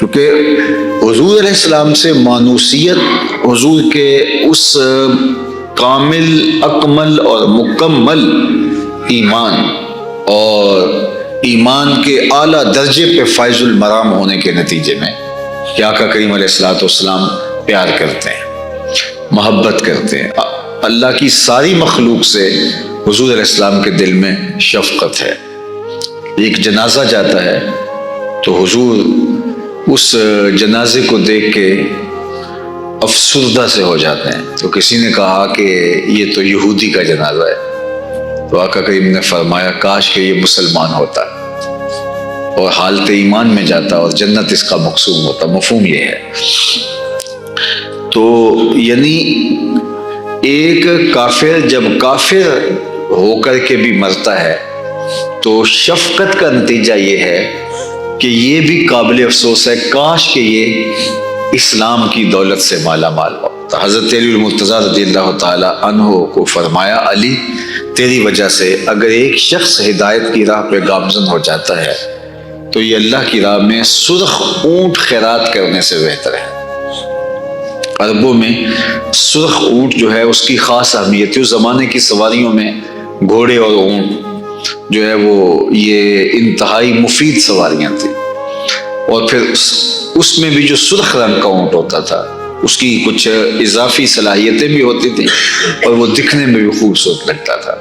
کیونکہ حضور علیہ السلام سے مانوسیت حضور کے اس کامل اکمل اور مکمل ایمان اور ایمان کے اعلیٰ درجے پہ فائز المرام ہونے کے نتیجے میں کہ آقا کریم علیہ الصلوۃ والسلام پیار کرتے ہیں، محبت کرتے ہیں، اللہ کی ساری مخلوق سے حضور علیہ السلام کے دل میں شفقت ہے۔ ایک جنازہ جاتا ہے تو حضور اس جنازے کو دیکھ کے افسردہ سے ہو جاتے ہیں۔ تو کسی نے کہا کہ یہ تو یہودی کا جنازہ ہے، تو آقا کریم نے فرمایا کاش کہ یہ مسلمان ہوتا اور حالت ایمان میں جاتا اور جنت اس کا مقصود ہوتا۔ مفہوم یہ ہے۔ تو یعنی ایک کافر جب کافر ہو کر کے بھی مرتا ہے تو شفقت کا نتیجہ یہ ہے کہ یہ بھی قابل افسوس ہے، کاش کہ یہ اسلام کی دولت سے مالا مال ہو۔ تو حضرت علی المرتضیٰ رضی اللہ تعالی عنہ کو فرمایا علی تیری وجہ سے اگر ایک شخص ہدایت کی راہ پہ گامزن ہو جاتا ہے تو یہ اللہ کی راہ میں سرخ اونٹ خیرات کرنے سے بہتر ہے۔ عربوں میں سرخ اونٹ جو ہے اس کی خاص اہمیت ہے۔ اس زمانے کی سواریوں میں گھوڑے اور اونٹ جو ہے وہ یہ انتہائی مفید سواریاں تھیں، اور پھر اس میں بھی جو سرخ رنگ کا اونٹ ہوتا تھا اس کی کچھ اضافی صلاحیتیں بھی ہوتی تھیں اور وہ دکھنے میں بھی خوبصورت لگتا تھا۔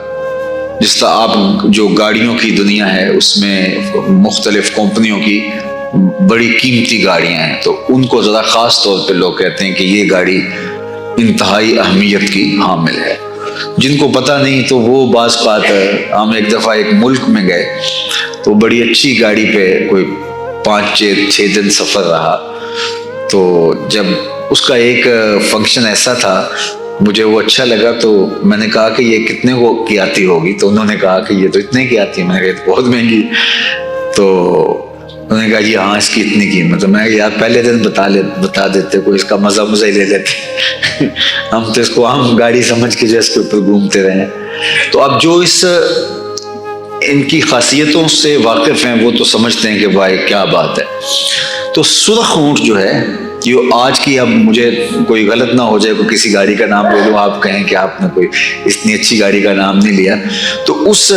جس طرح آپ جو گاڑیوں کی دنیا ہے اس میں مختلف کمپنیوں کی بڑی قیمتی گاڑیاں ہیں، تو ان کو ذرا خاص طور پہ لوگ کہتے ہیں کہ یہ گاڑی انتہائی اہمیت کی حامل ہے۔ جن کو پتہ نہیں تو وہ بعض بات ہم ایک دفعہ ایک ملک میں گئے تو بڑی اچھی گاڑی پہ کوئی 5-6 دن سفر رہا، تو جب اس کا ایک فنکشن ایسا تھا مجھے وہ اچھا لگا تو میں نے کہا کہ یہ کتنے کو کی آتی ہوگی، تو انہوں نے کہا کہ یہ تو اتنے کی آتی ہے۔ میں نے کہا بہت مہنگی، تو انہوں نے کہا جی ہاں اس کی اتنی قیمت ہے۔ میں یار پہلے دن بتا دیتے، کوئی اس کا مزہ ہی لے لیتے ہم تو اس کو عام گاڑی سمجھ کے جو اس کے اوپر گھومتے رہے ہیں۔ تو اب جو ان کی خاصیتوں سے واقف ہیں وہ تو سمجھتے ہیں کہ بھائی کیا بات ہے۔ تو سرخ اونٹ جو ہے یہ آج کی، اب مجھے کوئی غلط نہ ہو جائے، کوئی کسی گاڑی کا نام لے لو آپ کہیں کہ آپ نے کوئی اتنی اچھی گاڑی کا نام نہیں لیا، تو اس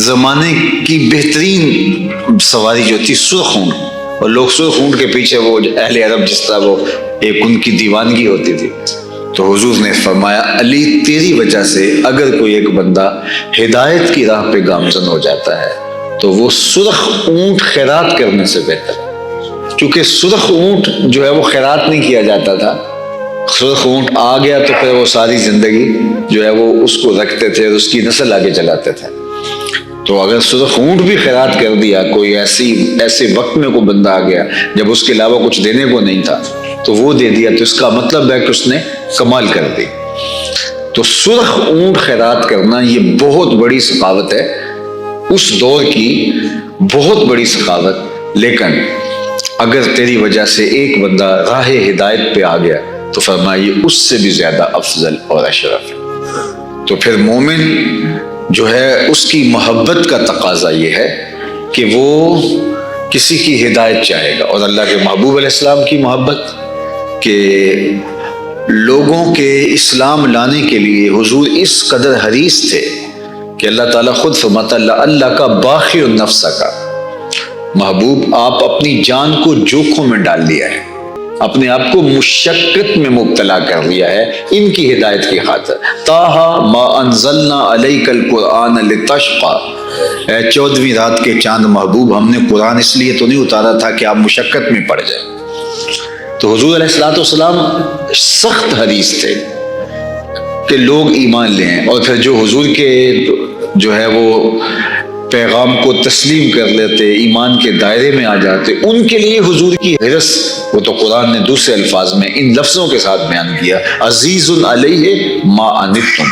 زمانے کی بہترین سواری جو تھی سرخ اونٹ، اور لوگ سرخ اونٹ کے پیچھے وہ اہل عرب جس طرح وہ ایک ان کی دیوانگی ہوتی تھی۔ تو حضور نے فرمایا علی تیری وجہ سے اگر کوئی ایک بندہ ہدایت کی راہ پہ گامزن ہو جاتا ہے تو وہ سرخ اونٹ خیرات کرنے سے بہتر ہے۔ کیونکہ سرخ اونٹ جو ہے وہ خیرات نہیں کیا جاتا تھا، سرخ اونٹ آ گیا تو پھر وہ ساری زندگی جو ہے وہ اس کو رکھتے تھے اور اس کی نسل آگے چلاتے تھے۔ تو اگر سرخ اونٹ بھی خیرات کر دیا، کوئی ایسے وقت میں کوئی بندہ آ گیا جب اس کے علاوہ کچھ دینے کو نہیں تھا تو وہ دے دیا، تو اس کا مطلب ہے کہ اس نے کمال کر دی۔ تو سرخ اونٹ خیرات کرنا یہ بہت بڑی سخاوت ہے، اس دور کی بہت بڑی سخاوت۔ لیکن اگر تیری وجہ سے ایک بندہ راہ ہدایت پہ آ گیا تو فرمایا یہ اس سے بھی زیادہ افضل اور اشرف ہے۔ تو پھر مومن جو ہے اس کی محبت کا تقاضا یہ ہے کہ وہ کسی کی ہدایت چاہے گا، اور اللہ کے محبوب علیہ السلام کی محبت کہ لوگوں کے اسلام لانے کے لیے حضور اس قدر حریص تھے کہ اللہ تعالیٰ خود فرماتا اللہ کا باخی النفس کا محبوب آپ اپنی جان کو جوکھوں میں ڈال لیا ہے، اپنے آپ کو مشقت میں مبتلا کر لیا ہے ان کی ہدایت کی خاطر۔ طٰہٰ ما انزلنا علیک القرآن لتشقیٰ، اے 14ویں رات کے چاند محبوب ہم نے قرآن اس لیے تو نہیں اتارا تھا کہ آپ مشقت میں پڑ جائیں۔ تو حضور علیہ الصلوۃ والسلام سخت حریص تھے کہ لوگ ایمان لیں، اور پھر جو حضور کے جو ہے وہ پیغام کو تسلیم کر لیتے، ایمان کے دائرے میں آ جاتے، ان کے لیے حضور کی حرص وہ تو قرآن نے دوسرے الفاظ میں ان لفظوں کے ساتھ بیان کیا، عزیز علیہ ما عنتم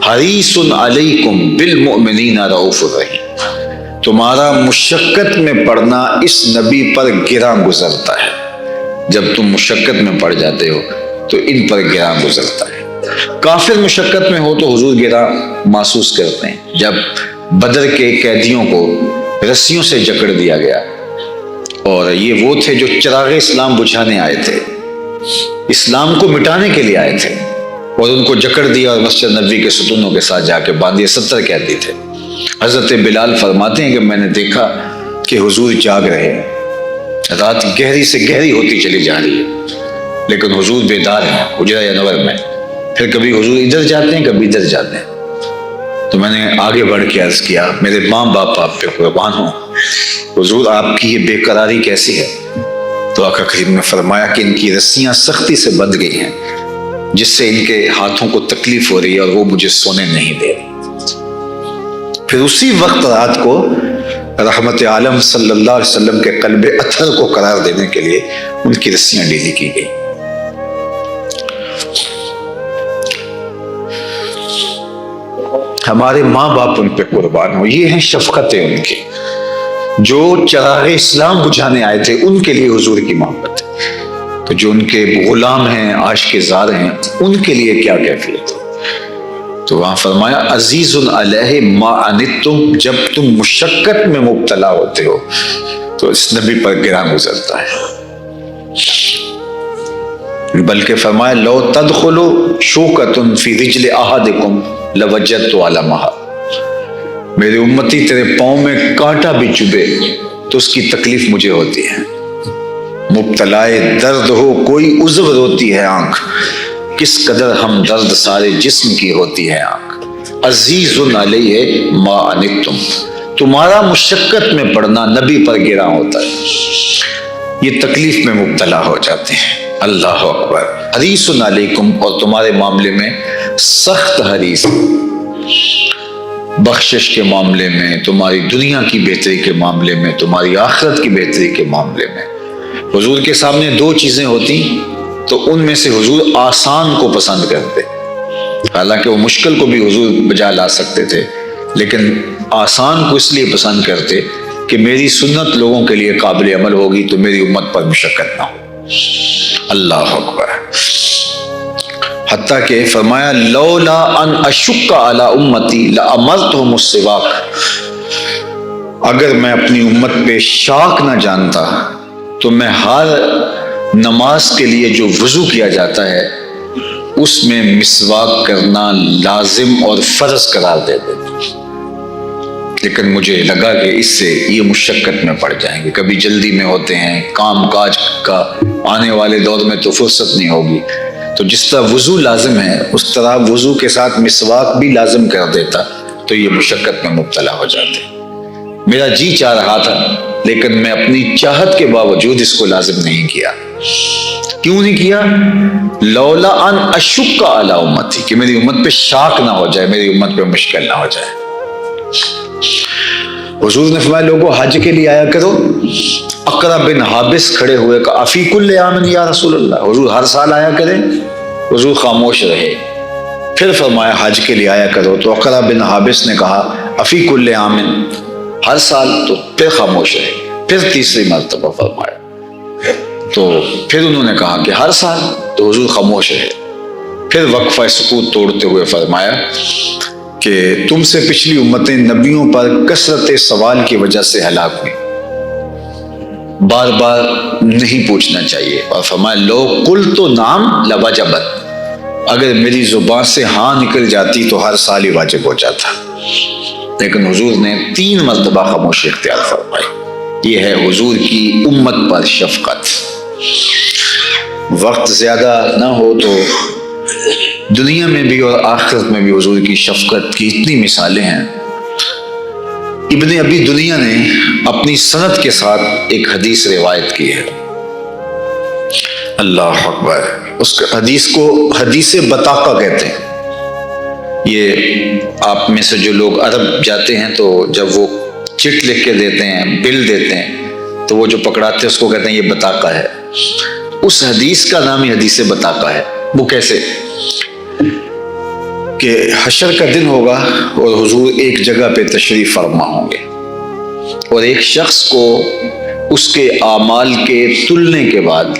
حریص علیکم بالمؤمنین رؤوف الرحیم۔ تمہارا مشقت میں پڑنا اس نبی پر گراں گزرتا ہے، جب تم مشقت میں پڑ جاتے ہو تو ان پر گراں گزرتا ہے۔ کافر مشقت میں ہو تو حضور گراں محسوس کرتے ہیں۔ جب بدر کے قیدیوں کو رسیوں سے جکڑ دیا گیا اور یہ وہ تھے جو چراغ اسلام بجھانے آئے تھے، اسلام کو مٹانے کے لیے آئے تھے، اور ان کو جکڑ دیا اور مسجد نبوی کے ستونوں کے ساتھ جا کے باندھے 70 قیدی تھے۔ حضرت بلال فرماتے ہیں کہ میں نے دیکھا کہ حضور جاگ رہے ہیں، رات گہری سے گہری ہوتی چلی جا رہی ہے، لیکن حضور بیدار ہیں حجرہ انور میں۔ پھر کبھی حضور ادھر جاتے ہیں، کبھی ادھر جاتے ہیں۔ تو میں نے آگے بڑھ کے عرض کیا، میرے ماں باپ آپ پہ قربان ہوں، حضور آپ کی یہ بے قراری کیسی ہے؟ تو آقا کریم نے فرمایا کہ ان کی رسیاں سختی سے بندھ گئی ہیں، جس سے ان کے ہاتھوں کو تکلیف ہو رہی ہے، اور وہ مجھے سونے نہیں دے رہی۔ پھر اسی وقت رات کو رحمت عالم صلی اللہ علیہ وسلم کے قلب اطہر کو قرار دینے کے لیے ان کی رسیاں ڈھیلی کی گئی۔ ہمارے ماں باپ ان پہ قربان ہو، یہ ہیں شفقتیں ان کی، جو چراغ اسلام بجھانے آئے تھے ان کے لیے حضور کی محبت ہے۔ تو جو ان کے غلام ہیں، عاشق زار ہیں، ان کے لیے کیا کیفیت ہے؟ تو وہاں فرمایا عزیز علیہ ما عنتم، جب تم مشقت میں مبتلا ہوتے ہو تو اس نبی پر گراں گزرتا ہے۔ بلکہ فرمایا لو تدخلوا شوکۃ فی رجل احدکم لوجدت علمھا، میری امتی تیرے پاؤں میں کانٹا بھی چبھے تو اس کی تکلیف مجھے ہوتی ہے۔ مبتلائے درد ہو کوئی عضو روتی ہے آنکھ، کس قدر ہم درد سارے جسم کی ہوتی ہے آنکھ۔ عزیز علیہ ما عنتم، تمہارا مشقت میں پڑنا نبی پر گراں ہوتا ہے، یہ تکلیف میں مبتلا ہو جاتے ہیں۔ اللہ اکبر۔ حریص علیکم، اور تمہارے معاملے میں سخت حریص، بخشش کے معاملے میں، تمہاری دنیا کی بہتری کے معاملے میں، تمہاری آخرت کی بہتری کے معاملے میں۔ حضور کے سامنے دو چیزیں ہوتی تو ان میں سے حضور آسان کو پسند کرتے، حالانکہ وہ مشکل کو بھی حضور بجا لا سکتے تھے، لیکن آسان کو اس لیے پسند کرتے کہ میری سنت لوگوں کے لیے قابل عمل ہوگی تو میری امت پر مشقت نہ ہو۔ اللہ اکبر۔ حتیٰ کہ فرمایا لولا ان اشق علی امتی لامرتہم السواک، اگر میں اپنی امت پہ شاک نہ جانتا تو میں ہر نماز کے لیے جو وضو کیا جاتا ہے اس میں مسواک کرنا لازم اور فرض قرار دے دیتا، لیکن مجھے لگا کہ اس سے یہ مشقت میں پڑ جائیں گے، کبھی جلدی میں ہوتے ہیں، کام کاج کا آنے والے دور میں تو فرصت نہیں ہوگی، تو جس طرح وضو لازم ہے اس طرح وضو کے ساتھ مسواک بھی لازم کر دیتا تو یہ مشقت میں مبتلا ہو جاتے۔ میرا جی چاہ رہا تھا لیکن میں اپنی چاہت کے باوجود اس کو لازم نہیں کیا۔ کیوں نہیں کیا؟ لولا ان اشق علی امتی، کہ میری امت پہ شاک نہ ہو جائے، میری امت پہ مشکل نہ ہو جائے۔ حضور نے فرمایا لوگوں حج کے لیے آیا کرو۔ اقرا بن حابس کھڑے ہوئے کہ افی کل عام یا رسول اللہ، حضور ہر سال آیا کریں؟ حضور خاموش رہے۔ پھر فرمایا حج کے لیے آیا کرو، تو اقرا بن حابس نے کہا افی کل عام، ہر سال، تو پھر خاموش رہے۔ پھر تیسری مرتبہ فرمایا، تو پھر انہوں نے کہا کہ ہر سال، تو حضور خاموش رہے۔ پھر وقفہ سکوت توڑتے ہوئے فرمایا کہ تم سے پچھلی امتیں نبیوں پر کثرت سوال کی وجہ سے ہلاک ہوئی، بار بار نہیں پوچھنا چاہیے، اور فرمایا لو قلت نعم لوجبت، اگر میری زبان سے ہاں نکل جاتی تو ہر سال ہی واجب ہو جاتا، لیکن حضور نے 3 مرتبہ خاموشی اختیار فرمائی۔ یہ ہے حضور کی امت پر شفقت۔ وقت زیادہ نہ ہو تو دنیا میں بھی اور آخرت میں بھی حضور کی شفقت کی اتنی مثالیں ہیں۔ ابن ابی دنیا نے اپنی سند کے ساتھ ایک حدیث روایت کی ہے۔ اللہ اکبر۔ اس حدیث کو حدیث بطاقہ کہتے ہیں۔ یہ آپ میں سے جو لوگ عرب جاتے ہیں تو جب وہ چٹ لکھ کے دیتے ہیں، بل دیتے ہیں، تو وہ جو پکڑاتے ہیں اس کو کہتے ہیں یہ بطاقہ ہے۔ اس حدیث کا نام ہی حدیث بطاقہ ہے۔ وہ کیسے کہ حشر کا دن ہوگا اور حضور ایک جگہ پہ تشریف فرما ہوں گے، اور ایک شخص کو اس کے اعمال کے تلنے کے بعد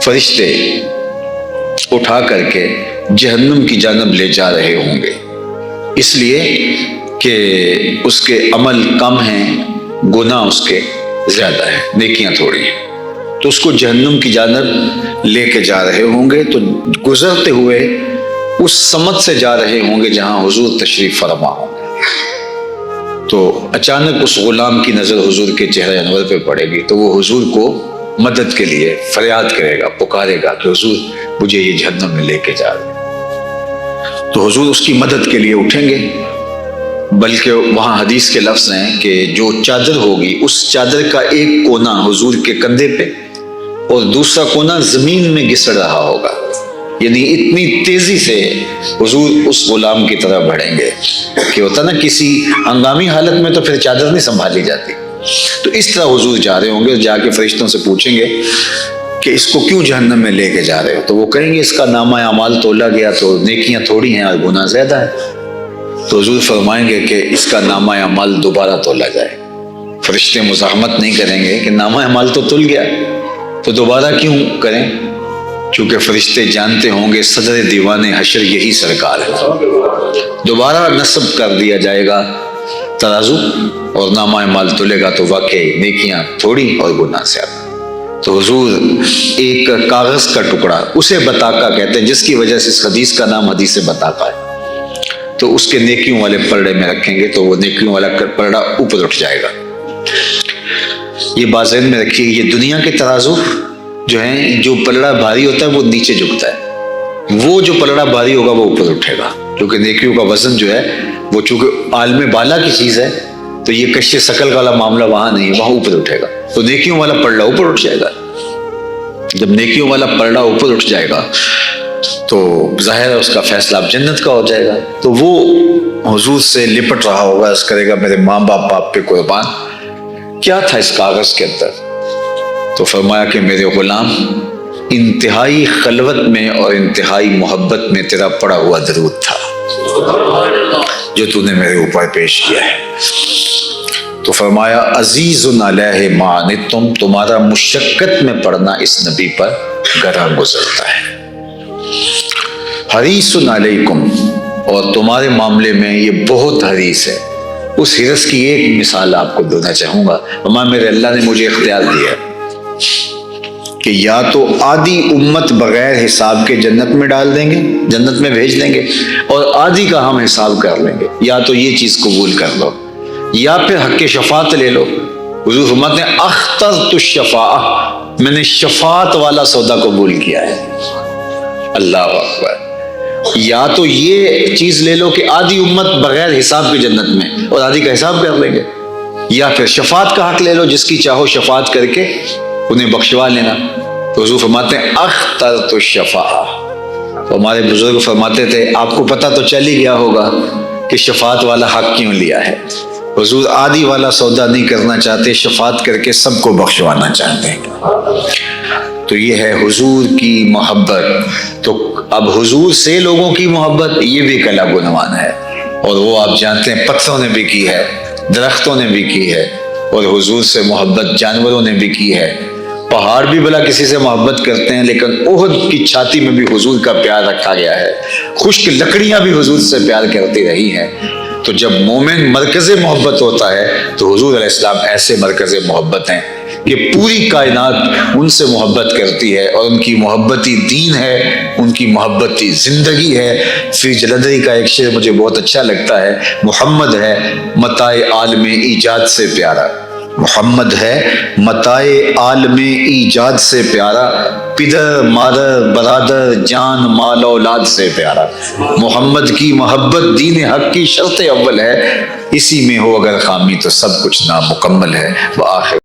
فرشتے اٹھا کر کے جہنم کی جانب لے جا رہے ہوں گے، اس لیے کہ اس کے عمل کم ہیں، گناہ اس کے زیادہ ہے، نیکیاں تھوڑی ہیں، تو اس کو جہنم کی جانب لے کے جا رہے ہوں گے، تو گزرتے ہوئے اس سمت سے جا رہے ہوں گے جہاں حضور تشریف فرما ہوں گے۔ تو اچانک اس غلام کی نظر حضور کے چہرے انور پہ پڑے گی، تو وہ حضور کو مدد کے لیے فریاد کرے گا، پکارے گا کہ حضور مجھے یہ جہنم میں لے کے جا رہے ہیں۔ تو حضور اس کی مدد کے لیے اٹھیں گے، بلکہ وہاں حدیث کے لفظ ہیں کہ جو چادر ہوگی اس چادر کا ایک کونا حضور کے کندھے پہ اور دوسرا کونا زمین میں گسڑ رہا ہوگا، یعنی اتنی تیزی سے حضور اس غلام کی طرح بڑھیں گے کہ ہوتا نا کسی ہنگامی حالت میں تو پھر چادر نہیں سنبھالی جاتی، تو اس طرح حضور جا رہے ہوں گے، جا کے فرشتوں سے پوچھیں گے کہ اس کو کیوں جہنم میں لے کے جا رہے ہو؟ تو وہ کہیں گے اس کا نامہ اعمال تولا گیا تو نیکیاں تھوڑی ہیں اور گناہ زیادہ ہے۔ تو حضور فرمائیں گے کہ اس کا نامہ اعمال دوبارہ تولا جائے۔ فرشتے مزاحمت نہیں کریں گے کہ نامہ اعمال تو تل گیا، تو دوبارہ کیوں کریں؟ چونکہ فرشتے جانتے ہوں گے صدر دیوان حشر یہی سرکار ہے، دوبارہ نصب کر دیا جائے گا ترازو اور نامہ اعمال تلے گا تو واقعی نیکیاں تھوڑی اور گناہ زیادہ۔ تو حضور ایک کاغذ کا ٹکڑا، اسے بطاقہ کہتے ہیں، جس کی وجہ سے اس حدیث کا نام حدیث بطاقہ ہے، تو اس کے نیکیوں والے پلڑے میں رکھیں گے تو وہ نیکیوں والا پلڑا اوپر اٹھ جائے گا۔ یہ بات ذہن میں رکھیے، یہ دنیا کے ترازو جو ہیں، جو پلڑا بھاری ہوتا ہے وہ نیچے جھکتا ہے، وہ جو پلڑا بھاری ہوگا وہ اوپر اٹھے گا، کیونکہ نیکیوں کا وزن جو ہے وہ چونکہ عالم بالا کی چیز ہے، تو یہ کش ثقل والا معاملہ وہاں نہیں ہے، وہاں اوپر اٹھے گا، تو نیکیوں والا پلڑا اوپر اٹھ جائے گا۔ جب نیکیوں والا پلڑا اوپر اٹھ جائے گا تو ظاہر ہے اس کا فیصلہ اب جنت کا ہو جائے گا۔ تو وہ حضور سے لپٹ رہا ہوگا، اس کرے گا میرے ماں باپ پہ قربان، کیا تھا اس کاغذ کے اندر؟ تو فرمایا کہ میرے غلام، انتہائی خلوت میں اور انتہائی محبت میں تیرا پڑا ہوا درود تھا جو تو نے میرے اوپر پیش کیا ہے۔ تو فرمایا عزیز علیہ ما عنتم، تمہارا مشقت میں پڑھنا اس نبی پر گراں گزرتا ہے۔ حریص علیکم، اور تمہارے معاملے میں یہ بہت حریص ہے۔ اس حرص کی ایک مثال آپ کو دینا چاہوں گا۔ میرے اللہ نے مجھے اختیار دیا کہ یا تو آدھی امت بغیر حساب کے جنت میں ڈال دیں گے، جنت میں بھیج دیں گے، اور آدھی کا ہم حساب کر لیں گے، یا تو یہ چیز قبول کر لو یا پھر حق شفاعت لے لو۔ حضور فرماتے ہیں اخترت الشفاعہ، میں نے شفاعت والا سودا قبول کیا ہے۔ اللہ اکبر، یا تو یہ چیز لے لو کہ آدھی امت بغیر حساب کے جنت میں اور آدھی کا حساب کر لیں گے، یا پھر شفاعت کا حق لے لو، جس کی چاہو شفاعت کر کے انہیں بخشوا لینا۔ تو حضور فرماتے ہیں اخترت الشفاعہ۔ تو ہمارے بزرگ فرماتے تھے آپ کو پتہ تو چل ہی گیا ہوگا کہ شفاعت والا حق کیوں لیا ہے۔ حضور آدھی والا سودا نہیں کرنا چاہتے، شفاعت کر کے سب کو بخشوانا چاہتے ہیں۔ تو یہ ہے حضور کی محبت۔ تو اب حضور سے لوگوں کی محبت یہ بھی کلا گنوان ہے، اور وہ آپ جانتے ہیں پتھروں نے بھی کی ہے، درختوں نے بھی کی ہے، اور حضور سے محبت جانوروں نے بھی کی ہے۔ پہاڑ بھی بلا کسی سے محبت کرتے ہیں، لیکن احد کی چھاتی میں بھی حضور کا پیار رکھا گیا ہے۔ خشک لکڑیاں بھی حضور سے پیار کرتی رہی ہیں۔ تو جب مومن مرکز محبت ہوتا ہے تو حضور علیہ السلام ایسے مرکز محبت ہیں کہ پوری کائنات ان سے محبت کرتی ہے، اور ان کی محبتی دین ہے، ان کی محبتی زندگی ہے۔ فی جلندری کا ایک شعر مجھے بہت اچھا لگتا ہے، محمد ہے متاع عالم ایجاد سے پیارا، محمد ہے متاع عالم ایجاد سے پیارا، پدر مادر برادر جان مال اولاد سے پیارا۔ محمد کی محبت دین حق کی شرط اول ہے، اسی میں ہو اگر خامی تو سب کچھ نامکمل ہے۔ وآخر